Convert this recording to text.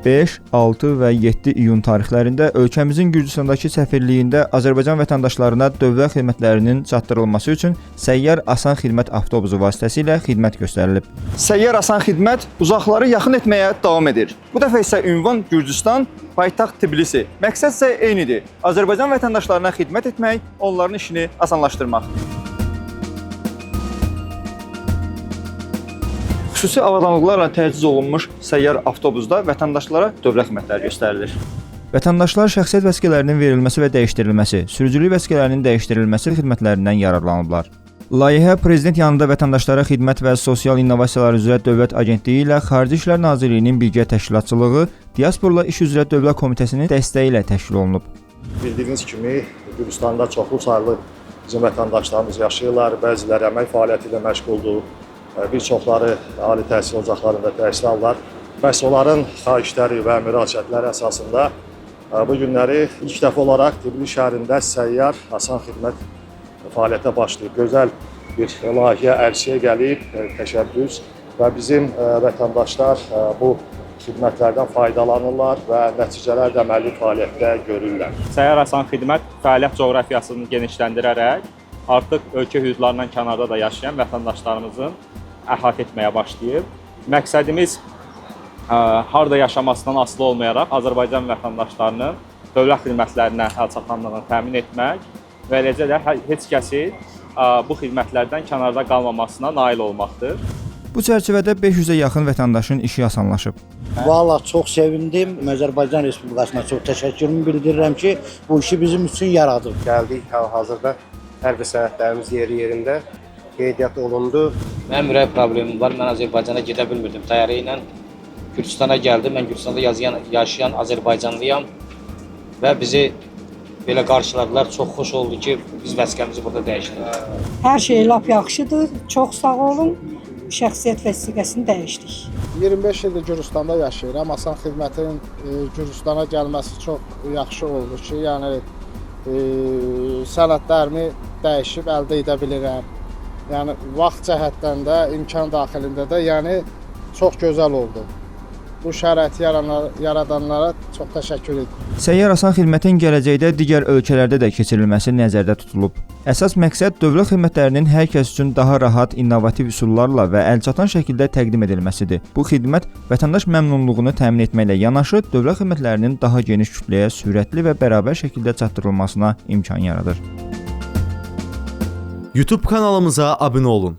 5, 6 və 7 iyun tarixlərində ölkəmizin Gürcüstandakı səfirliyində Azərbaycan vətəndaşlarına dövlət xidmətlərinin çatdırılması üçün səyyar asan xidmət avtobusu vasitəsilə xidmət göstərilib. Səyyar asan xidmət uzaqları yaxın etməyə davam edir. Bu dəfə isə ünvan Gürcüstan, paytaxt Tbilisi. Məqsəd isə eynidir. Azərbaycan vətəndaşlarına xidmət etmək, onların işini asanlaşdırmaq. Xüsusi avadanlıqlarla təchiz olunmuş səyyar avtobusda vətəndaşlara dövlət xidmətləri göstərilir. Vətəndaşlar şəxsiyyət vəsiqələrinin verilməsi və dəyişdirilməsi, sürücülük vəsiqələrinin dəyişdirilməsi xidmətlərindən yararlanıblar. Layihə Prezident yanında Vətəndaşlara Xidmət və Sosial İnnovasiyalar üzrə Dövlət Agentliyi ilə Xarici İşlər Nazirliyinin birgə təşkilatçılığı, Diasporla İş üzrə Dövlət Komitəsinin dəstəyi ilə təşkil olunub. Bildiyiniz kimi, Gürcüstanda çoxlu saylı bizim vətəndaşlarımız yaşayırlar, bəziləri əmək fəaliyyəti ilə məşğuldur. Bir çoxları ali təhsil ocaqlarında təhsil alırlar. Bəs onların xahişləri və müraciətləri əsasında bu günləri ilk dəfə olaraq Tbilisi şəhərində səyyar asan xidmət fəaliyyətə başlayıb. Gözəl bir layihə ərsəyə gəlib, təşəbbüs və bizim vətəndaşlar bu xidmətlərdən faydalanırlar və nəticələr də əməli fəaliyyətdə görürlər. Səyyar asan xidmət fəaliyyət coğrafiyasını genişləndirərək artıq ölkə hüdudlarından kənarda da yaşayan vətəndaşlarımızın əhatə etməyə başlayıb. Məqsədimiz harda yaşamasından asılı olmayaraq Azərbaycan vətəndaşlarının dövlət xidmətlərinə əlçatanlığını təmin etmək və eləcə də heç kəsin bu xidmətlərdən kənarda qalmamasına nail olmaqdır. Bu çərçivədə 500-ə yaxın vətəndaşın işi asanlaşıb. Valla çox sevindim. Azərbaycan Respublikasına çox təşəkkürümü bildirirəm ki, bu işi bizim üçün yaradıb. Gəldik, hal-hazırda hərbi sənədlərimiz yerində qeydiyyat olundu. Mənim ürək problemim var. Mən Azərbaycana gedə bilmirdim. Təyyarə ilə Gürcüstana gəldim. Mən Gürcüstanda yaşayan Azərbaycanlıyam və bizi belə qarşıladılar. Çox xoş oldu ki, biz vəsiqəmizi burada dəyişdik. Hər şey lap yaxşıdır. Çox sağ olun. Şəxsiyyət vəsiqəsini dəyişdik. 25 ildir Gürcüstanda yaşayıram. Asan xidmətin Gürcüstana gəlməsi çox yaxşı oldu ki, yəni sənədlərimi dəyişib əldə edə bilirəm. Yəni vaxt cəhətdən də, imkan daxilində də, yəni çox gözəl oldu. Bu şəraiti yaradanlara çox təşəkkür edirəm. Səyyar asan xidmətin gələcəkdə digər ölkələrdə də keçirilməsi nəzərdə tutulub. Əsas məqsəd dövlət xidmətlərinin hər kəs üçün daha rahat, innovativ üsullarla və əlçatan şəkildə təqdim edilməsidir. Bu xidmət vətəndaş məmnunluğunu təmin etməklə yanaşı, dövlət xidmətlərinin daha geniş kütləyə sürətli və bərabər şəkildə çatdırılmasına imkan yaradır. YouTube kanalımıza abunə olun.